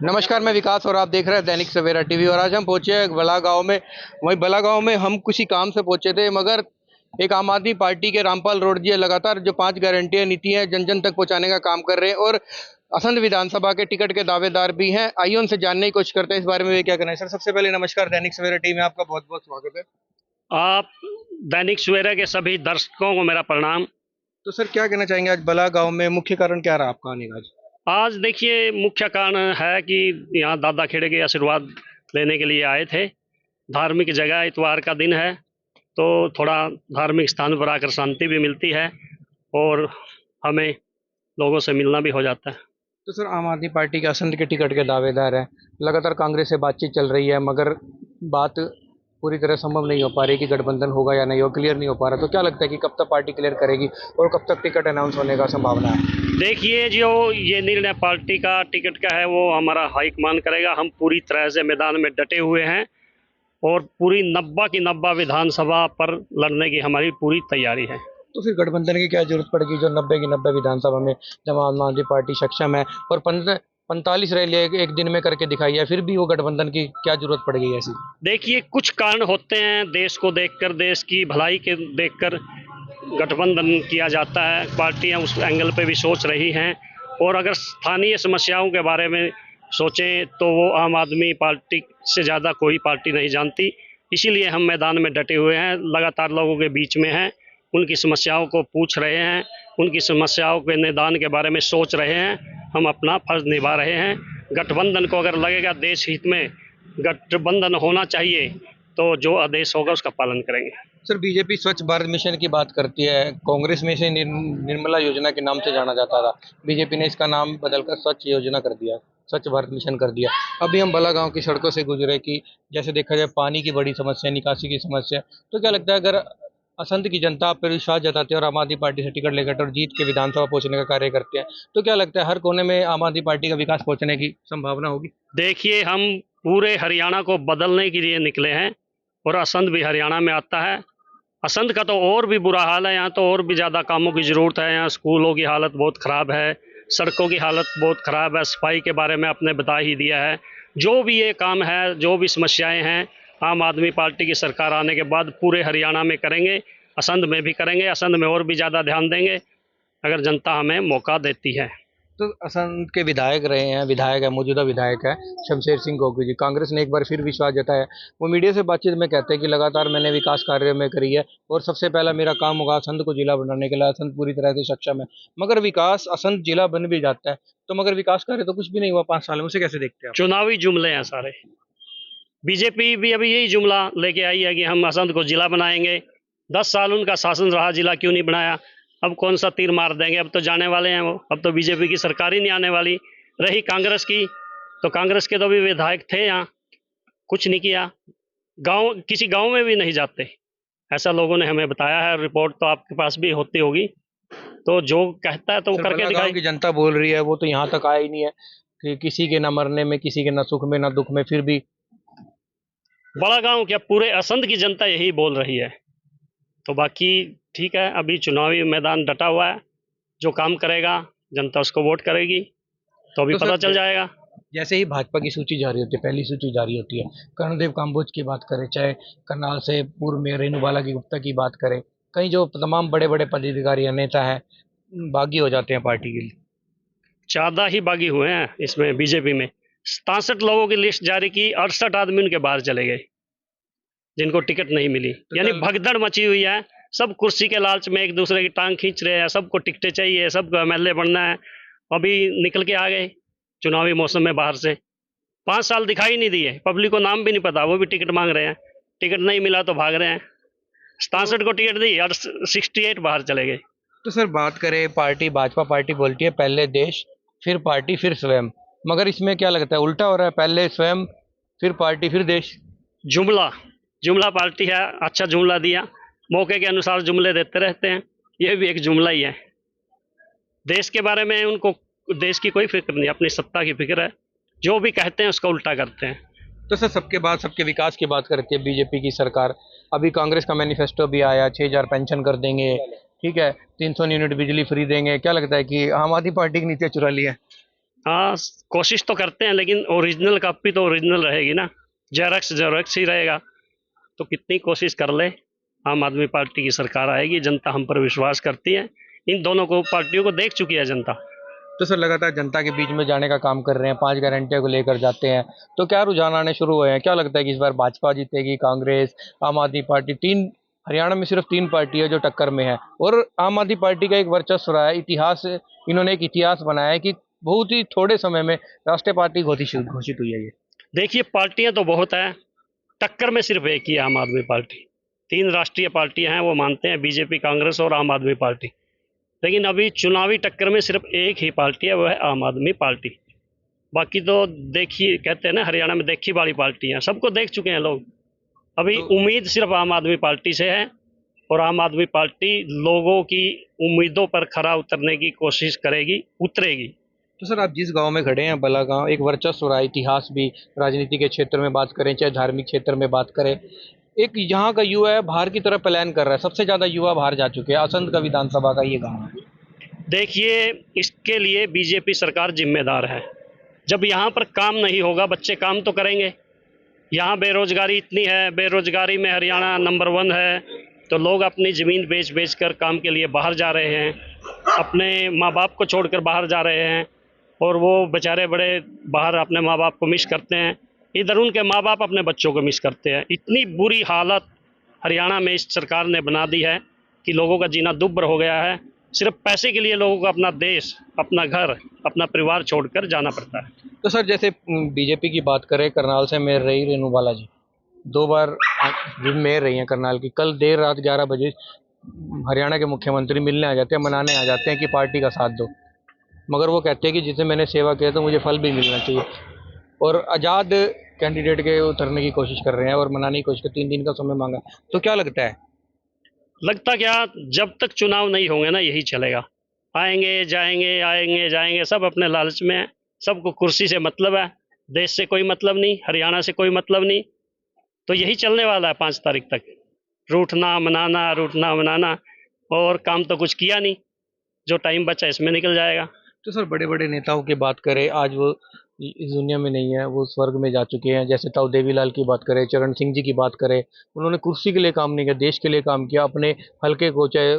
नमस्कार, मैं विकास और आप देख रहे हैं दैनिक सवेरा टीवी। और आज हम पहुंचे हैं बला गांव में। वहीं बला गांव में हम किसी काम से पहुंचे थे, मगर एक आम आदमी पार्टी के रामपाल रोड जी लगातार जो 5 गारंटियां नीति हैं जन जन तक पहुंचाने का काम कर रहे हैं और असंध विधानसभा के टिकट के दावेदार भी हैं। आइए उनसे जानने की कोशिश करते हैं इस बारे में वे क्या कहना है। सर, सबसे पहले नमस्कार, दैनिक सवेरा टीवी में आपका बहुत बहुत स्वागत है। आप दैनिक सवेरा के सभी दर्शकों को मेरा प्रणाम। तो सर, क्या कहना चाहेंगे आज बला गाँव में मुख्य कारण क्या रहा आपका आने का आज? आज देखिए, मुख्य कारण है कि यहाँ दादा खेड़े के आशीर्वाद लेने के लिए आए थे। धार्मिक जगह, इतवार का दिन है तो थोड़ा धार्मिक स्थान पर आकर शांति भी मिलती है और हमें लोगों से मिलना भी हो जाता है। तो सर, आम आदमी पार्टी के असंध के टिकट के दावेदार हैं। लगातार कांग्रेस से बातचीत चल रही है, मगर बात पूरी तरह संभव नहीं हो पा रही कि गठबंधन होगा या नहीं हो, क्लियर नहीं हो पा रहा। तो क्या लगता है कि कब तक पार्टी क्लियर करेगी और कब तक टिकट अनाउंस होने का संभावना है? देखिए, जो ये निर्णय पार्टी का टिकट का है वो हमारा हाईकमान करेगा। हम पूरी तरह से मैदान में डटे हुए हैं और पूरी 90 की 90 विधानसभा पर लड़ने की हमारी पूरी तैयारी है। तो फिर गठबंधन की क्या जरूरत पड़ेगी जो 90 की 90 विधानसभा में जब आम आदमी पार्टी सक्षम है और 45 रैली एक दिन में करके दिखाई है, फिर भी वो गठबंधन की क्या जरूरत पड़ेगी ऐसी? देखिए, कुछ कारण होते हैं, देश को देखकर, देश की भलाई के देखकर गठबंधन किया जाता है। पार्टियां उस एंगल पे भी सोच रही हैं और अगर स्थानीय समस्याओं के बारे में सोचें तो वो आम आदमी पार्टी से ज़्यादा कोई पार्टी नहीं जानती। इसीलिए हम मैदान में डटे हुए हैं, लगातार लोगों के बीच में हैं, उनकी समस्याओं को पूछ रहे हैं, उनकी समस्याओं के निदान के बारे में सोच रहे हैं। हम अपना फर्ज निभा रहे हैं। गठबंधन को अगर लगेगा देश हित में गठबंधन होना चाहिए तो जो आदेश होगा उसका पालन करेंगे। सर, बीजेपी स्वच्छ भारत मिशन की बात करती है। कांग्रेस में से निर्मला योजना के नाम से जाना जाता था, बीजेपी ने इसका नाम बदलकर स्वच्छ योजना कर दिया, स्वच्छ भारत मिशन कर दिया। अभी हम बला गांव की सड़कों से गुजरे कि जैसे देखा जाए पानी की बड़ी समस्या, निकासी की समस्या। तो क्या लगता है अगर असंध की जनता आप पर विश्वास जताती है और आम आदमी पार्टी से टिकट लेकर और जीत के विधानसभा पहुंचने का कार्य करते हैं, तो क्या लगता है हर कोने में आम आदमी पार्टी का विकास पहुंचने की संभावना होगी? देखिए, हम पूरे हरियाणा को बदलने के लिए निकले हैं और असंध भी हरियाणा में आता है। असंध का तो और भी बुरा हाल है, यहाँ तो और भी ज़्यादा कामों की ज़रूरत है। यहाँ स्कूलों की हालत बहुत ख़राब है, सड़कों की हालत बहुत ख़राब है, सफाई के बारे में आपने बता ही दिया है। जो भी ये काम है, जो भी समस्याएं हैं, आम आदमी पार्टी की सरकार आने के बाद पूरे हरियाणा में करेंगे, असंध में भी करेंगे, असंध में और भी ज़्यादा ध्यान देंगे अगर जनता हमें मौका देती है। तो असंध के विधायक रहे हैं, विधायक है, मौजूदा विधायक है शमशेर सिंह गोगी जी। कांग्रेस ने एक बार फिर विश्वास जताया। वो मीडिया से बातचीत में कहते हैं कि लगातार मैंने विकास कार्य में करी है और सबसे पहला मेरा काम होगा असंध को जिला बनाने के लिए। असंध पूरी तरह से सक्षम है, मगर विकास असंध जिला बन भी जाता है तो मगर विकास कार्य तो कुछ भी नहीं हुआ 5 साल में। उसे कैसे देखते हैं आप? चुनावी जुमले हैं सारे। बीजेपी भी अभी यही जुमला लेके आई है कि हम असंध को जिला बनाएंगे। 10 साल उनका शासन रहा, जिला क्यों नहीं बनाया? अब कौन सा तीर मार देंगे? अब तो जाने वाले हैं वो, अब तो बीजेपी की सरकार ही नहीं आने वाली। रही कांग्रेस की, तो कांग्रेस के तो भी विधायक थे यहाँ, कुछ नहीं किया। गांव, किसी गांव में भी नहीं जाते, ऐसा लोगों ने हमें बताया है। रिपोर्ट तो आपके पास भी होती होगी, तो जो कहता है तो वो सर, करके बड़ा गांव दिखाए। की जनता बोल रही है, वो तो यहाँ तक आया ही नहीं है कि किसी के ना मरने में, किसी के ना सुख में ना दुख में, फिर भी। बड़ा गांव क्या, पूरे असंध की जनता यही बोल रही है। तो बाकी ठीक है, अभी चुनावी मैदान डटा हुआ है, जो काम करेगा जनता उसको वोट करेगी, तो अभी तो पता सर, चल जाएगा। जैसे ही भाजपा की सूची जारी होती है, पहली सूची जारी होती है, कर्णदेव काम्बोज की बात करें, चाहे करनाल से पूर्व में रेणुबाला की गुप्ता की बात करें, कहीं जो तमाम बड़े बड़े पदाधिकारी या नेता हैं बागी हो जाते हैं पार्टी के लिए। ज्यादा ही बागी हुए हैं इसमें। बीजेपी में 67 लोगों की लिस्ट जारी की, 68 आदमी उनके बाहर चले गए जिनको टिकट नहीं मिली। तो यानी भगदड़ मची हुई है। सब कुर्सी के लालच में एक दूसरे की टांग खींच रहे हैं, सबको टिकटें चाहिए, सबको एमएलए बनना है। अभी निकल के आ गए चुनावी मौसम में बाहर से। 5 साल दिखाई नहीं दिए, पब्लिक को नाम भी नहीं पता, वो भी टिकट मांग रहे हैं। टिकट नहीं मिला तो भाग रहे हैं। 67 को टिकट दी और 68 बाहर चले गए। तो सर, बात करें पार्टी, भाजपा पार्टी बोलती है पहले देश फिर पार्टी फिर स्वयं, मगर इसमें क्या लगता है उल्टा हो रहा है? पहले स्वयं फिर पार्टी फिर देश। जुमला, जुमला पार्टी है। अच्छा जुमला दिया, मौके के अनुसार जुमले देते रहते हैं, ये भी एक जुमला ही है। देश के बारे में उनको, देश की कोई फिक्र नहीं, अपनी सत्ता की फिक्र है। जो भी कहते हैं उसका उल्टा करते हैं। तो सर, सबके बाद सबके विकास की बात करती है बीजेपी की सरकार। अभी कांग्रेस का मैनिफेस्टो भी आया, 6,000 पेंशन कर देंगे, ठीक है, 300 यूनिट बिजली फ्री देंगे। क्या लगता है कि आम आदमी पार्टी की नीतियाँ चुरा ली है? हाँ, कोशिश तो करते हैं, लेकिन ओरिजिनल कॉपी तो ओरिजिनल रहेगी ना, जेरॉक्स जेरॉक्स ही रहेगा। तो कितनी कोशिश कर ले, आम आदमी पार्टी की सरकार आएगी, जनता हम पर विश्वास करती है। इन दोनों को पार्टियों को देख चुकी है जनता। तो सर लगातार जनता के बीच में जाने का काम कर रहे हैं, 5 गारंटियों को लेकर जाते हैं, तो क्या रुझान आने शुरू हुए हैं? क्या लगता है कि इस बार भाजपा जीतेगी, कांग्रेस, आम आदमी पार्टी? तीन, हरियाणा में सिर्फ 3 पार्टी है जो टक्कर में है, और आम आदमी पार्टी का एक वर्चस्व रहा है, इतिहास, इन्होंने एक इतिहास बनाया है कि बहुत ही थोड़े समय में राष्ट्रीय पार्टी घोषित घोषित हुई है ये। देखिए, पार्टियां तो बहुत हैं, टक्कर में सिर्फ एक ही है, आम आदमी पार्टी। 3 राष्ट्रीय पार्टियां हैं, वो मानते हैं, बीजेपी, कांग्रेस और आम आदमी पार्टी। लेकिन अभी चुनावी टक्कर में सिर्फ एक ही पार्टी है, वो है आम आदमी पार्टी। बाकी तो देखिए, कहते हैं ना हरियाणा में देखी वाली पार्टी हैं, सबको देख चुके हैं लोग। अभी तो उम्मीद सिर्फ आम आदमी पार्टी से है, और आम आदमी पार्टी लोगों की उम्मीदों पर खरा उतरने की कोशिश करेगी, उतरेगी। तो सर आप जिस गांव में खड़े हैं, बला गांव, एक वर्चस्व रहा है, इतिहास भी, राजनीति के क्षेत्र में बात करें चाहे धार्मिक क्षेत्र में बात करें, एक यहाँ का युवा है बाहर की तरफ पलायन कर रहा है, सबसे ज्यादा युवा बाहर जा चुके हैं, असंध का विधानसभा का ये गाँव है। देखिए, इसके लिए बीजेपी सरकार जिम्मेदार है। जब यहाँ पर काम नहीं होगा, बच्चे काम तो करेंगे। यहाँ बेरोजगारी इतनी है, बेरोजगारी में हरियाणा नंबर 1 है, तो लोग अपनी ज़मीन बेच बेच कर काम के लिए बाहर जा रहे हैं, अपने माँ बाप को छोड़कर बाहर जा रहे हैं, और वो बेचारे बड़े बाहर अपने माँ बाप को मिस करते हैं, इधर उनके माँ बाप अपने बच्चों को मिस करते हैं। इतनी बुरी हालत हरियाणा में इस सरकार ने बना दी है कि लोगों का जीना दुभ्र हो गया है। सिर्फ पैसे के लिए लोगों को अपना देश, अपना घर, अपना परिवार छोड़कर जाना पड़ता है। तो सर जैसे बीजेपी की बात करें, करनाल से मेयर रही रेणु बालाजी, 2 बार मेयर रही हैं करनाल की। कल देर रात 11 बजे हरियाणा के मुख्यमंत्री मिलने आ जाते हैं, मनाने आ जाते हैं कि पार्टी का साथ दो, मगर वो कहते हैं कि जिसे मैंने सेवा किया तो मुझे फल भी मिलना चाहिए, और आज़ाद कैंडिडेट के उतरने की कोशिश कर रहे हैं और मनाने की कोशिश कर, 3 दिन का समय मांगा। तो क्या लगता है? लगता क्या, जब तक चुनाव नहीं होंगे ना, यही चलेगा। आएंगे जाएंगे, आएंगे जाएंगे, सब अपने लालच में है, सबको कुर्सी से मतलब है, देश से कोई मतलब नहीं, हरियाणा से कोई मतलब नहीं। तो यही चलने वाला है 5 तारीख तक, रूठना मनाना, रूठना मनाना, और काम तो कुछ किया नहीं। जो टाइम बचा इसमें निकल जाएगा। तो सर बड़े बड़े नेताओं की बात करें, आज वो इस दुनिया में नहीं है, वो स्वर्ग में जा चुके हैं। जैसे ताऊ देवीलाल की बात करें, चरण सिंह जी की बात करें, उन्होंने कुर्सी के लिए काम नहीं किया, देश के लिए काम किया, अपने हल्के को, चाहे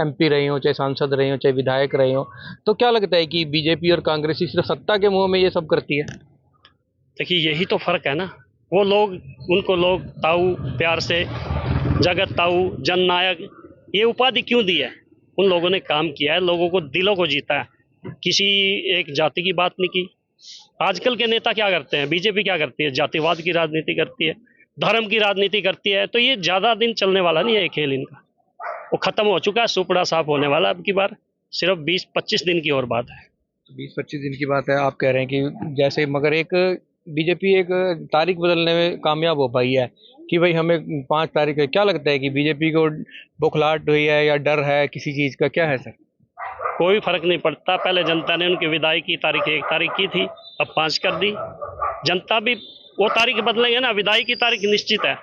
एमपी रहे हो, चाहे सांसद रहे हो, चाहे विधायक रहे हो। तो क्या लगता है कि बीजेपी और कांग्रेस ही सिर्फ सत्ता के मुंह में ये सब करती है? देखिए, यही तो फर्क है ना। वो लोग, उनको लोग ताऊ प्यार से, जगत ताऊ, जननायक, ये उपाधि क्यों दी है? उन लोगों ने काम किया है, लोगों को दिलों को जीता है, किसी एक जाति की बात नहीं की। आजकल के नेता क्या करते हैं, बीजेपी क्या करती है, जातिवाद की राजनीति करती है, धर्म की राजनीति करती है। तो ये ज्यादा दिन चलने वाला नहीं है ये खेल इनका, वो खत्म हो चुका है, सुपड़ा साफ होने वाला अब की बार। सिर्फ 20-25 दिन की और बात है। 20-25 दिन की बात है, आप कह रहे हैं कि जैसे, मगर एक बीजेपी एक तारीख बदलने में कामयाब हो पाई है कि भाई हमें 5 तारीख है। क्या लगता है कि बीजेपी को बौखलाहट हुई है या डर है किसी चीज़ का, क्या है सर? कोई फर्क नहीं पड़ता। पहले जनता ने उनकी विदाई की तारीख 1 तारीख की थी, अब 5 कर दी। जनता भी वो तारीख बदलेंगे ना, विदाई की तारीख निश्चित है,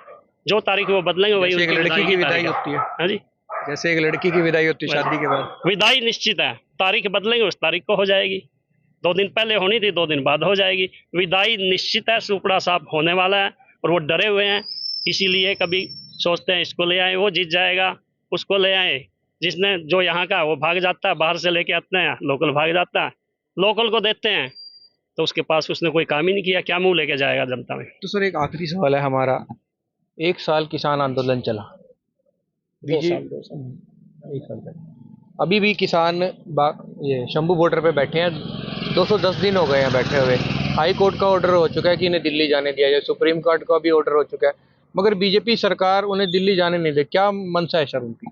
जो तारीख वो बदलेंगे वही जैसे एक उनकी लड़की की विदाई तारीख है। होती है, हाँ जी, जैसे एक लड़की की विदाई होती है शादी के बाद। विदाई निश्चित है, तारीख बदलेंगे उस तारीख को हो जाएगी। 2 दिन पहले होनी थी, 2 दिन बाद हो जाएगी। विदाई निश्चित है, सुपड़ा साफ होने वाला है, और वो डरे हुए हैं। इसीलिए कभी सोचते हैं इसको ले आए, वो जीत जाएगा, उसको ले आए, जिसने जो यहाँ का वो भाग जाता है, बाहर से लेके आते हैं, लोकल भाग जाता है, लोकल को देते हैं, तो उसके पास उसने कोई काम ही नहीं किया, क्या मुंह लेके जाएगा जनता में। तो सर एक आखिरी सवाल है हमारा, 1 साल किसान आंदोलन चला, 2 बीजे साल 2 साल 1 साल तक, अभी भी किसान ये शंभू बॉर्डर पे बैठे हैं, 210 दिन हो गए हैं बैठे हुए। हाई कोर्ट का ऑर्डर हो चुका है कि इन्हें दिल्ली जाने दिया जाए, सुप्रीम कोर्ट का भी ऑर्डर हो चुका है, मगर बीजेपी सरकार उन्हें दिल्ली जाने नहीं दे। क्या मंशा है सर उनकी?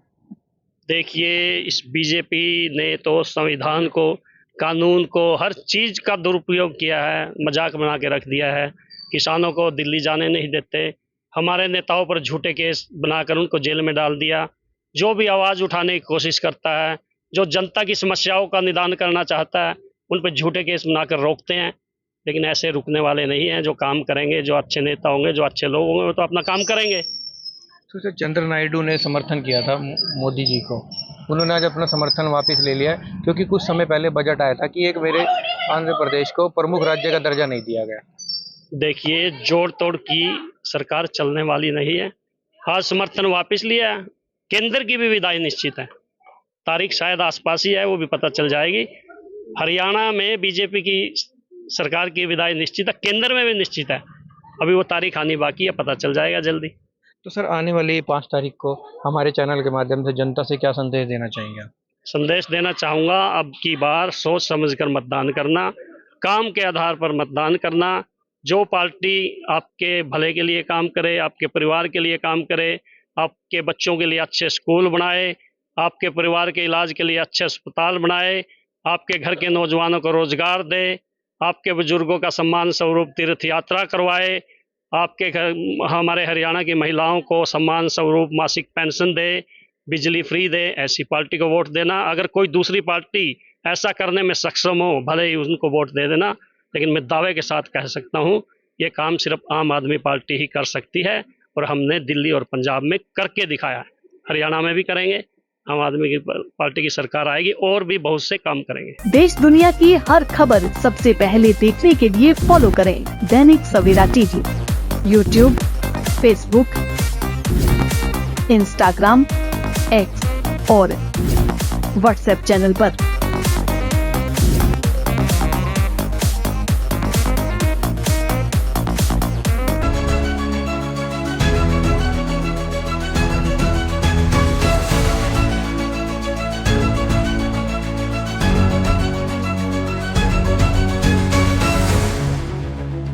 देखिए, इस बीजेपी ने तो संविधान को, कानून को, हर चीज का दुरुपयोग किया है, मजाक बना के रख दिया है। किसानों को दिल्ली जाने नहीं देते, हमारे नेताओं पर झूठे केस बनाकर उनको जेल में डाल दिया। जो भी आवाज़ उठाने की कोशिश करता है, जो जनता की समस्याओं का निदान करना चाहता है, उन पर झूठे केस बनाकर रोकते हैं। लेकिन ऐसे रुकने वाले नहीं हैं, जो काम करेंगे, जो अच्छे नेता होंगे, जो अच्छे लोग होंगे, वो तो अपना काम करेंगे। तो सर चंद्र नायडू ने समर्थन किया था मोदी जी को, उन्होंने आज अपना समर्थन वापस ले लिया है, क्योंकि कुछ समय पहले बजट आया था कि एक मेरे आंध्र प्रदेश को प्रमुख राज्य का दर्जा नहीं दिया गया। देखिए, जोड़ तोड़ की सरकार चलने वाली नहीं है। आज समर्थन वापस लिया, केंद्र की भी विदाई निश्चित है, तारीख शायद आसपास ही है, वो भी पता चल जाएगी। हरियाणा में बीजेपी की सरकार की विदाई निश्चित है, केंद्र में भी निश्चित है, अभी वो तारीख आनी बाकी है, पता चल जाएगा जल्दी। तो सर, आने वाली 5 तारीख को हमारे चैनल के माध्यम से जनता से क्या संदेश देना चाहेंगे आप? संदेश देना चाहूँगा, अब की बार सोच समझकर मतदान करना, काम के आधार पर मतदान करना। जो पार्टी आपके भले के लिए काम करे, आपके परिवार के लिए काम करे, आपके बच्चों के लिए अच्छे स्कूल बनाए, आपके परिवार के इलाज के लिए अच्छे अस्पताल बनाए, आपके घर के नौजवानों को रोजगार दे, आपके बुजुर्गों का सम्मान स्वरूप तीर्थ यात्रा करवाए, आपके घर हमारे हरियाणा की महिलाओं को सम्मान स्वरूप मासिक पेंशन दे, बिजली फ्री दे, ऐसी पार्टी को वोट देना। अगर कोई दूसरी पार्टी ऐसा करने में सक्षम हो, भले ही उनको वोट दे देना, लेकिन मैं दावे के साथ कह सकता हूँ ये काम सिर्फ आम आदमी पार्टी ही कर सकती है, और हमने दिल्ली और पंजाब में करके दिखाया है, हरियाणा में भी करेंगे। आम आदमी की पार्टी की सरकार आएगी और भी बहुत से काम करेंगे। देश दुनिया की हर खबर सबसे पहले देखने के लिए फॉलो करें Dainik Savera TV, YouTube, Facebook, Instagram, X और व्हाट्सएप चैनल पर।